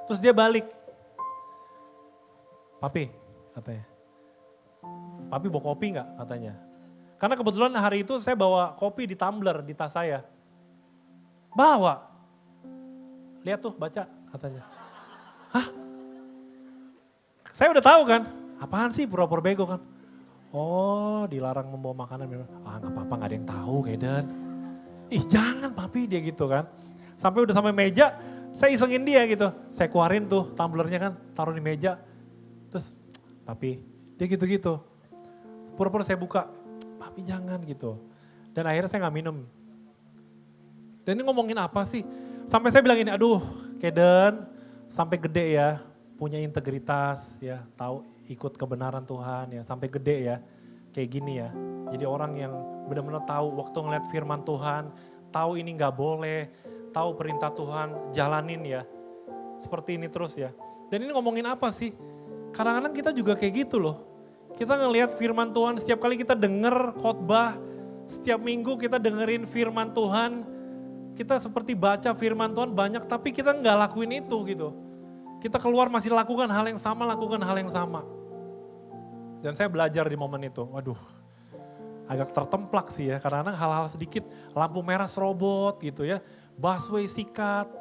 terus dia balik. Papi, katanya. Papi bawa kopi gak katanya. Karena kebetulan hari itu saya bawa kopi di tumbler di tas saya. Bawa. Lihat tuh baca katanya. Hah? Saya udah tahu kan, apaan sih pura-pura bego kan. Oh dilarang membawa makanan. Gak apa-apa gak ada yang tahu Kaden. Ih jangan papi dia gitu kan. Sampai udah sampai meja, saya isengin dia gitu. Saya keluarin tuh tumblernya kan, taruh di meja. Terus papi, dia gitu-gitu. Pura-pura saya buka, papi jangan gitu. Dan akhirnya saya gak minum. Dan ini ngomongin apa sih? Sampai saya bilang ini, aduh Kaden sampai gede ya, punya integritas ya, tahu ikut kebenaran Tuhan ya, sampai gede ya. Kayak gini ya, jadi orang yang benar-benar tahu waktu ngeliat firman Tuhan, tahu ini gak boleh, tahu perintah Tuhan, jalanin ya. Seperti ini terus ya. Dan ini ngomongin apa sih? Kadang-kadang kita juga kayak gitu loh. Kita ngelihat firman Tuhan, setiap kali kita denger khotbah, setiap minggu kita dengerin firman Tuhan, kita seperti baca firman Tuhan banyak, tapi kita nggak lakuin itu gitu. Kita keluar masih lakukan hal yang sama, lakukan hal yang sama. Dan saya belajar di momen itu, waduh agak tertemplak sih ya, kadang-kadang hal-hal sedikit, lampu merah serobot gitu ya, busway sikat,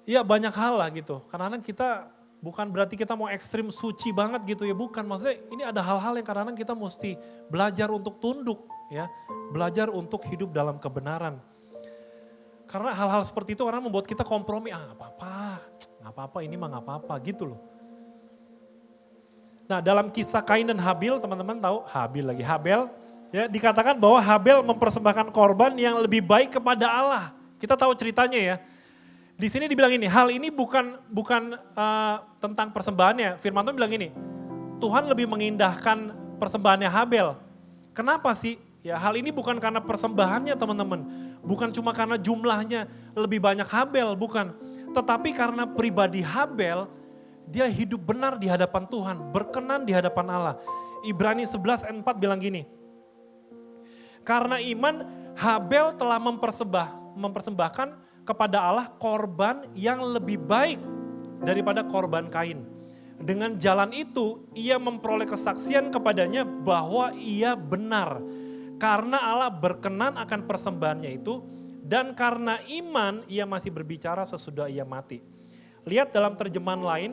ya banyak hal lah gitu. Kadang-kadang kita bukan berarti kita mau ekstrim suci banget gitu ya, bukan. Maksudnya ini ada hal-hal yang kadang-kadang kita mesti belajar untuk tunduk ya, belajar untuk hidup dalam kebenaran. Karena hal-hal seperti itu karena membuat kita kompromi, nggak apa-apa, ini mah nggak apa-apa gitu loh. Nah dalam kisah Kain dan Habil, teman-teman tahu Habel, ya dikatakan bahwa Habel mempersembahkan korban yang lebih baik kepada Allah. Kita tahu ceritanya ya. Di sini dibilang ini, hal ini bukan tentang persembahannya. Firman Tuhan bilang ini, Tuhan lebih mengindahkan persembahannya Habel. Kenapa sih? Ya hal ini bukan karena persembahannya teman-teman. Bukan cuma karena jumlahnya lebih banyak Habel, bukan. Tetapi karena pribadi Habel, dia hidup benar di hadapan Tuhan, berkenan di hadapan Allah. Ibrani 11 ayat 4 bilang gini, karena iman Habel telah mempersembahkan kepada Allah korban yang lebih baik daripada korban Kain. Dengan jalan itu ia memperoleh kesaksian kepadanya bahwa ia benar. Karena Allah berkenan akan persembahannya itu dan karena iman ia masih berbicara sesudah ia mati. Lihat dalam terjemahan lain,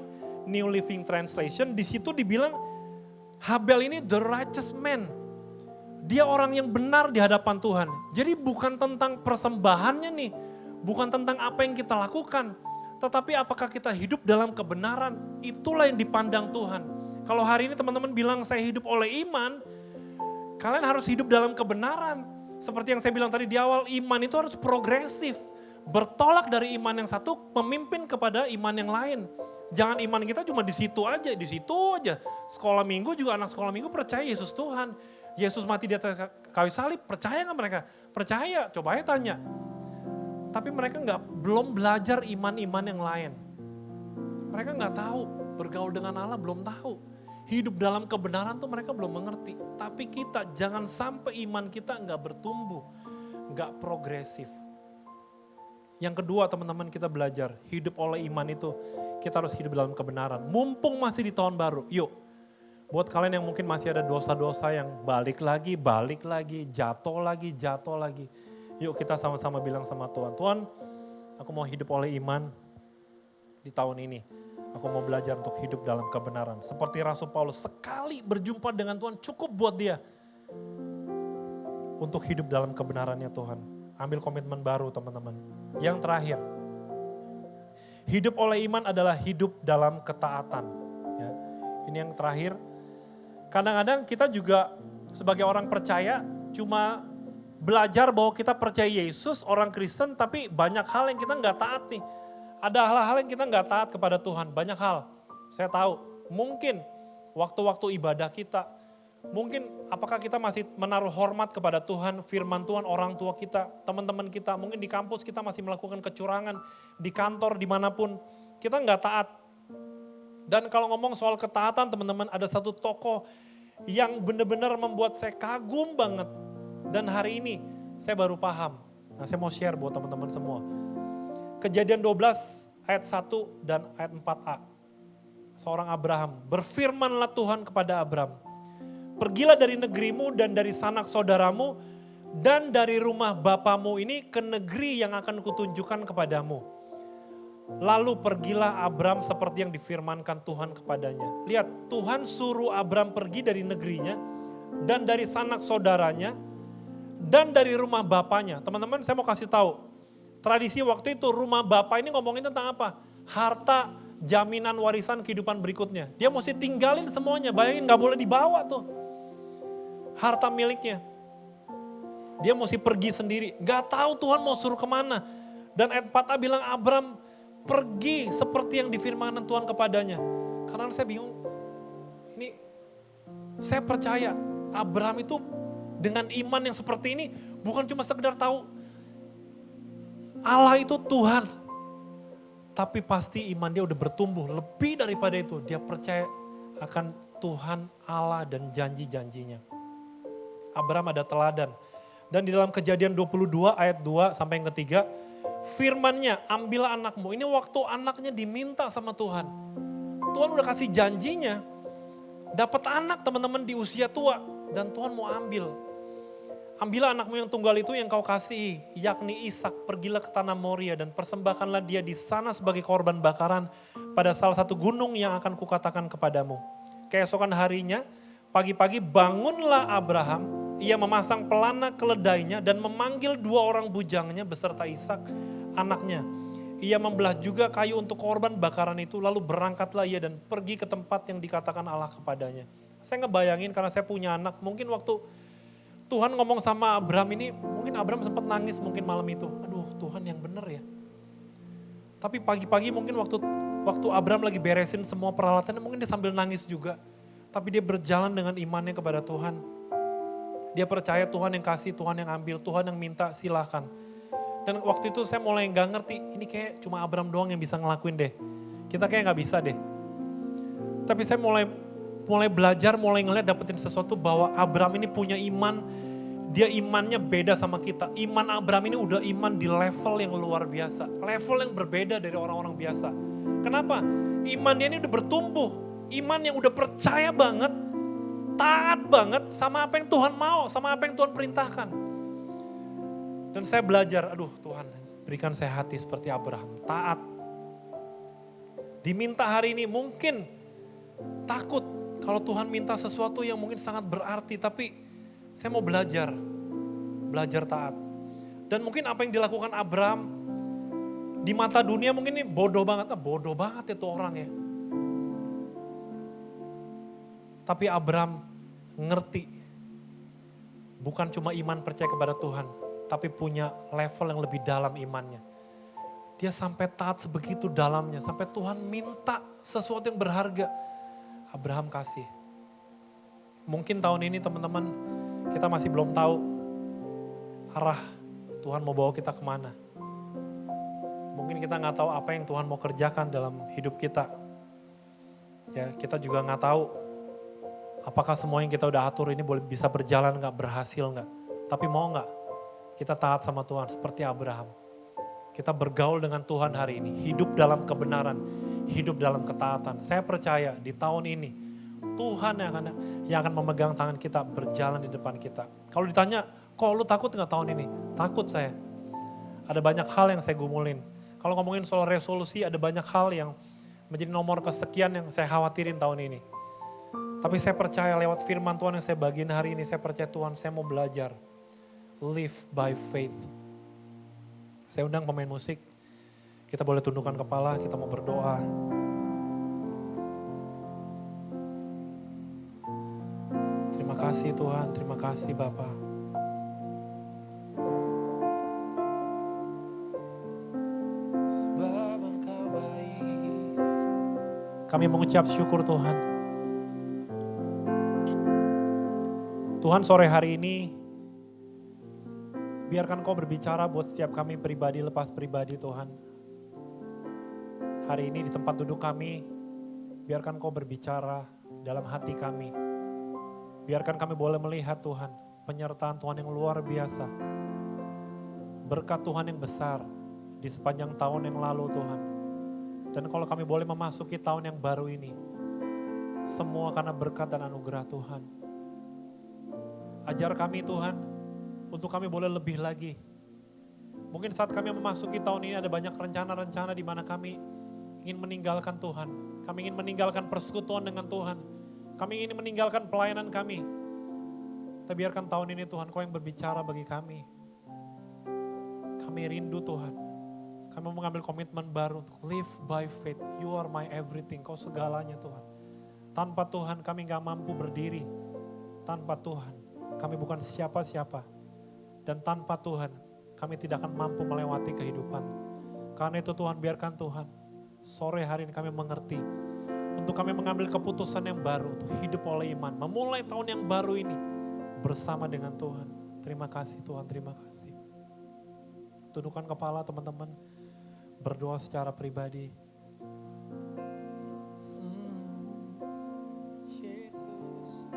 New Living Translation, di situ dibilang Habel ini the righteous man. Dia orang yang benar di hadapan Tuhan. Jadi bukan tentang persembahannya nih, bukan tentang apa yang kita lakukan, tetapi apakah kita hidup dalam kebenaran, itulah yang dipandang Tuhan. Kalau hari ini teman-teman bilang saya hidup oleh iman, kalian harus hidup dalam kebenaran. Seperti yang saya bilang tadi di awal, iman itu harus progresif. Bertolak dari iman yang satu, memimpin kepada iman yang lain. Jangan iman kita cuma di situ aja, di situ aja. Sekolah minggu juga anak sekolah minggu percaya Yesus Tuhan. Yesus mati di atas kayu salib, percaya gak mereka? Percaya, coba aja tanya. Tapi mereka belum belajar iman-iman yang lain. Mereka gak tahu, bergaul dengan Allah belum tahu. Hidup dalam kebenaran tuh mereka belum mengerti. Tapi kita jangan sampai iman kita gak bertumbuh, gak progresif. Yang kedua teman-teman kita belajar, hidup oleh iman itu kita harus hidup dalam kebenaran. Mumpung masih di tahun baru, yuk. Buat kalian yang mungkin masih ada dosa-dosa yang balik lagi, jatuh lagi. Yuk kita sama-sama bilang sama Tuhan, Tuhan aku mau hidup oleh iman di tahun ini. Aku mau belajar untuk hidup dalam kebenaran. Seperti Rasul Paulus, sekali berjumpa dengan Tuhan cukup buat dia. Untuk hidup dalam kebenarannya Tuhan. Ambil komitmen baru teman-teman. Yang terakhir, hidup oleh iman adalah hidup dalam ketaatan. Ya. Ini yang terakhir. Kadang-kadang kita juga sebagai orang percaya cuma belajar bahwa kita percaya Yesus, orang Kristen, tapi banyak hal yang kita nggak taat nih. Ada hal-hal yang kita nggak taat kepada Tuhan, banyak hal. Saya tahu, mungkin waktu-waktu ibadah kita, mungkin apakah kita masih menaruh hormat kepada Tuhan, firman Tuhan, orang tua kita, teman-teman kita, mungkin di kampus kita masih melakukan kecurangan, di kantor, dimanapun, kita nggak taat. Dan kalau ngomong soal ketaatan teman-teman, ada satu tokoh yang benar-benar membuat saya kagum banget. Dan hari ini saya baru paham. Nah saya mau share buat teman-teman semua. Kejadian 12 ayat 1 dan ayat 4a. Seorang Abraham, berfirmanlah Tuhan kepada Abraham. Pergilah dari negerimu dan dari sanak saudaramu dan dari rumah bapamu ini ke negeri yang akan kutunjukkan kepadamu. Lalu pergilah Abram seperti yang difirmankan Tuhan kepadanya. Lihat, Tuhan suruh Abram pergi dari negerinya dan dari sanak saudaranya dan dari rumah bapaknya. Teman-teman saya mau kasih tahu, tradisi waktu itu rumah bapak ini ngomongin tentang apa? Harta, jaminan warisan kehidupan berikutnya. Dia mesti tinggalin semuanya, bayangin gak boleh dibawa tuh. Harta miliknya. Dia mesti pergi sendiri, gak tahu Tuhan mau suruh kemana. Dan ayat 4a bilang Abram pergi seperti yang difirmankan Tuhan kepadanya. Karena saya bingung, ini saya percaya Abraham itu dengan iman yang seperti ini bukan cuma sekedar tahu Allah itu Tuhan. Tapi pasti iman dia udah bertumbuh. Lebih daripada itu, dia percaya akan Tuhan Allah dan janji-janjinya. Abraham ada teladan. Dan di dalam Kejadian 22 ayat 2 sampai yang ketiga, firman-Nya, ambillah anakmu. Ini waktu anaknya diminta sama Tuhan. Tuhan udah kasih janjinya. Dapat anak teman-teman di usia tua. Dan Tuhan mau ambil. Ambillah anakmu yang tunggal itu yang kau kasihi, yakni Ishak. Pergilah ke tanah Moria dan persembahkanlah dia di sana sebagai korban bakaran pada salah satu gunung yang akan kukatakan kepadamu. Keesokan harinya, pagi-pagi bangunlah Abraham. Ia memasang pelana keledainya dan memanggil 2 orang bujangnya beserta Ishak anaknya. Ia membelah juga kayu untuk korban bakaran itu, lalu berangkatlah ia dan pergi ke tempat yang dikatakan Allah kepadanya. Saya ngebayangin karena saya punya anak, mungkin waktu Tuhan ngomong sama Abraham ini, mungkin Abraham sempat nangis mungkin malam itu. Aduh Tuhan yang benar ya. Tapi pagi-pagi mungkin waktu Abraham lagi beresin semua peralatannya, mungkin dia sambil nangis juga. Tapi dia berjalan dengan imannya kepada Tuhan. Dia percaya Tuhan yang kasih, Tuhan yang ambil, Tuhan yang minta silahkan. Dan waktu itu saya mulai gak ngerti, ini kayak cuma Abraham doang yang bisa ngelakuin deh. Kita kayak gak bisa deh. Tapi saya mulai belajar, mulai ngeliat dapetin sesuatu bahwa Abraham ini punya iman, dia imannya beda sama kita. Iman Abraham ini udah iman di level yang luar biasa, level yang berbeda dari orang-orang biasa. Kenapa? Imannya ini udah bertumbuh, iman yang udah percaya banget, taat banget sama apa yang Tuhan mau, sama apa yang Tuhan perintahkan. Dan saya belajar, aduh Tuhan berikan saya hati seperti Abraham, taat. Diminta hari ini mungkin takut, kalau Tuhan minta sesuatu yang mungkin sangat berarti, tapi saya mau belajar taat. Dan mungkin apa yang dilakukan Abraham, di mata dunia mungkin ini bodoh banget itu orang ya. Tapi Abraham ngerti, bukan cuma iman percaya kepada Tuhan, tapi punya level yang lebih dalam imannya. Dia sampai taat sebegitu dalamnya, sampai Tuhan minta sesuatu yang berharga. Abraham kasih. Mungkin tahun ini teman-teman kita masih belum tahu arah Tuhan mau bawa kita kemana. Mungkin kita nggak tahu apa yang Tuhan mau kerjakan dalam hidup kita. Ya, kita juga nggak tahu apakah semua yang kita udah atur ini boleh bisa berjalan nggak, berhasil nggak. Tapi mau nggak kita taat sama Tuhan seperti Abraham. Kita bergaul dengan Tuhan hari ini, hidup dalam kebenaran, hidup dalam ketaatan. Saya percaya di tahun ini Tuhan yang akan memegang tangan kita, berjalan di depan kita. Kalau ditanya, kok lu takut nggak tahun ini? Takut saya. Ada banyak hal yang saya gumulin. Kalau ngomongin soal resolusi, ada banyak hal yang menjadi nomor kesekian yang saya khawatirin tahun ini. Tapi saya percaya lewat firman Tuhan yang saya bagiin hari ini, saya percaya Tuhan, saya mau belajar. Live by faith. Saya undang pemain musik, kita boleh tundukkan kepala, kita mau berdoa. Terima kasih Tuhan, terima kasih Bapa. Sebab Engkau baik. Kami mengucap syukur Tuhan. Tuhan sore hari ini, biarkan Kau berbicara buat setiap kami pribadi lepas pribadi Tuhan. Hari ini di tempat duduk kami, biarkan Kau berbicara dalam hati kami. Biarkan kami boleh melihat Tuhan, penyertaan Tuhan yang luar biasa. Berkat Tuhan yang besar di sepanjang tahun yang lalu Tuhan. Dan kalau kami boleh memasuki tahun yang baru ini, semua karena berkat dan anugerah Tuhan. Ajar kami Tuhan, untuk kami boleh lebih lagi. Mungkin saat kami memasuki tahun ini ada banyak rencana-rencana di mana kami ingin meninggalkan Tuhan. Kami ingin meninggalkan persekutuan dengan Tuhan. Kami ingin meninggalkan pelayanan kami. Tapi biarkan tahun ini Tuhan Kau yang berbicara bagi kami. Kami rindu Tuhan. Kami mau mengambil komitmen baru untuk live by faith. You are my everything. Kau segalanya Tuhan. Tanpa Tuhan kami gak mampu berdiri. Tanpa Tuhan kami bukan siapa-siapa. Dan tanpa Tuhan, kami tidak akan mampu melewati kehidupan. Karena itu Tuhan, biarkan Tuhan, sore hari ini kami mengerti. Untuk kami mengambil keputusan yang baru, untuk hidup oleh iman. Memulai tahun yang baru ini, bersama dengan Tuhan. Terima kasih Tuhan, terima kasih. tundukkan kepala teman-teman. Berdoa secara pribadi. Yesus.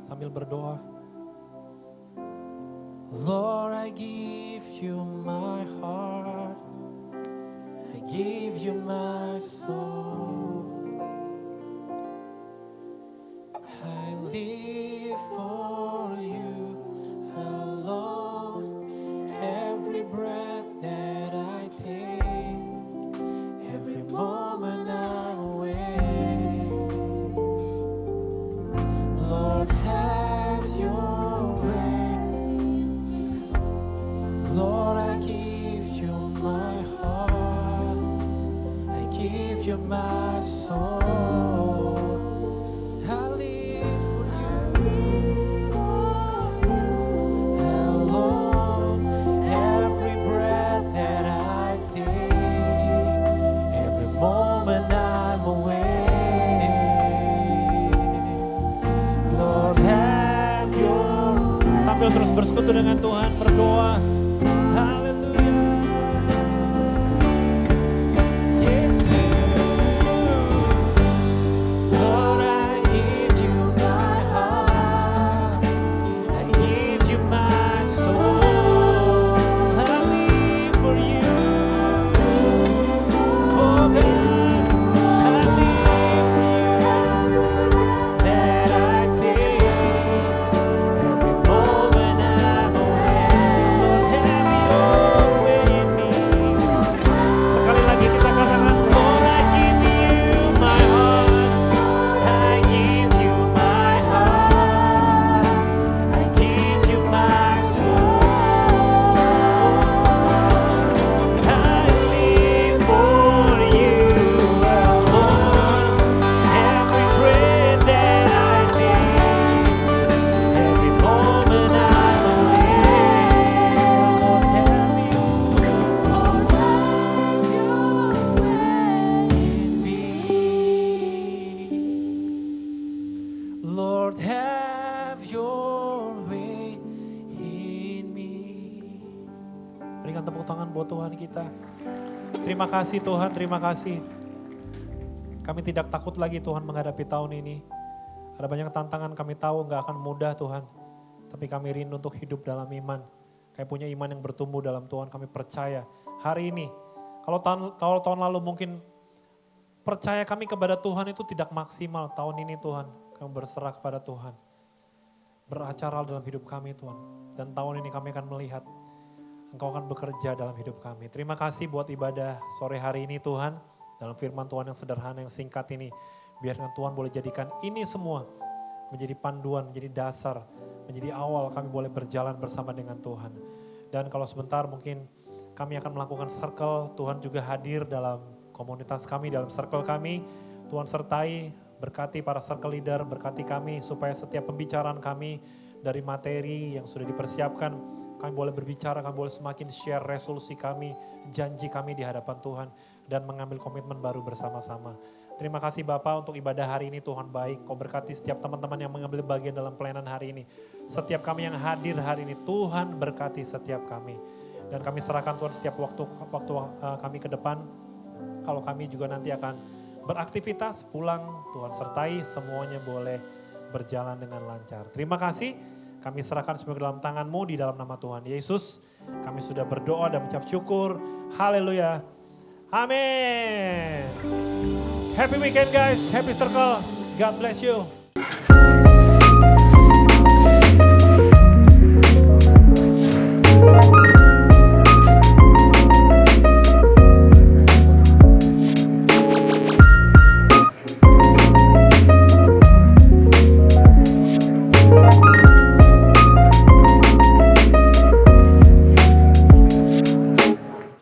Sambil berdoa. Lord, I give you my heart. I give you my soul. I live for you alone. Every breath that I take, every moment I'm awake. Lord, have your way. Lord, I give you my heart. I give you my soul. I live for you alone. Every breath that I take, every moment I'm awake. Lord, have your. Sambil terus bersekutu dengan Tuhan, berdoa. Haleluya. Lord, I give you my heart. I give you my soul. I live for you. Oh God, I live for you. That I take every moment I'm awake. Lord, have your way in me. Sekali lagi kita katakan, Lord, I give you my heart. I give you my heart. I give you my soul. I live for you alone. Every breath that I take, every moment I'm awake. Lord, have your way in me. Lord, have your way in me. Berikan tepuk tangan buat Tuhan kita. Terima kasih Tuhan, terima kasih. Kami tidak takut lagi Tuhan menghadapi tahun ini. Ada banyak tantangan kami tahu gak akan mudah Tuhan. Tapi kami rindu untuk hidup dalam iman. Kami punya iman yang bertumbuh dalam Tuhan, kami percaya. Hari ini, kalau tahun lalu mungkin percaya kami kepada Tuhan itu tidak maksimal. Tahun ini Tuhan, kami berserah kepada Tuhan. Beracara dalam hidup kami Tuhan. Dan tahun ini kami akan melihat Engkau akan bekerja dalam hidup kami. Terima kasih buat ibadah sore hari ini Tuhan. Dalam firman Tuhan yang sederhana, yang singkat ini. Biarkan Tuhan boleh jadikan ini semua menjadi panduan, menjadi dasar, menjadi awal kami boleh berjalan bersama dengan Tuhan. Dan kalau sebentar mungkin kami akan melakukan circle, Tuhan juga hadir dalam komunitas kami, dalam circle kami. Tuhan sertai, berkati para circle leader, berkati kami supaya setiap pembicaraan kami dari materi yang sudah dipersiapkan, kami boleh berbicara, kami boleh semakin share resolusi kami, janji kami di hadapan Tuhan, dan mengambil komitmen baru bersama-sama. Terima kasih Bapak untuk ibadah hari ini, Tuhan baik. Kau berkati setiap teman-teman yang mengambil bagian dalam pelayanan hari ini. Setiap kami yang hadir hari ini, Tuhan berkati setiap kami. Dan kami serahkan Tuhan setiap waktu kami ke depan. Kalau kami juga nanti akan beraktivitas, pulang, Tuhan sertai, semuanya boleh berjalan dengan lancar. Terima kasih, kami serahkan semua ke dalam tangan-Mu di dalam nama Tuhan Yesus. Kami sudah berdoa dan mengucap syukur. Haleluya. Amin. Happy weekend guys, happy circle. God bless you.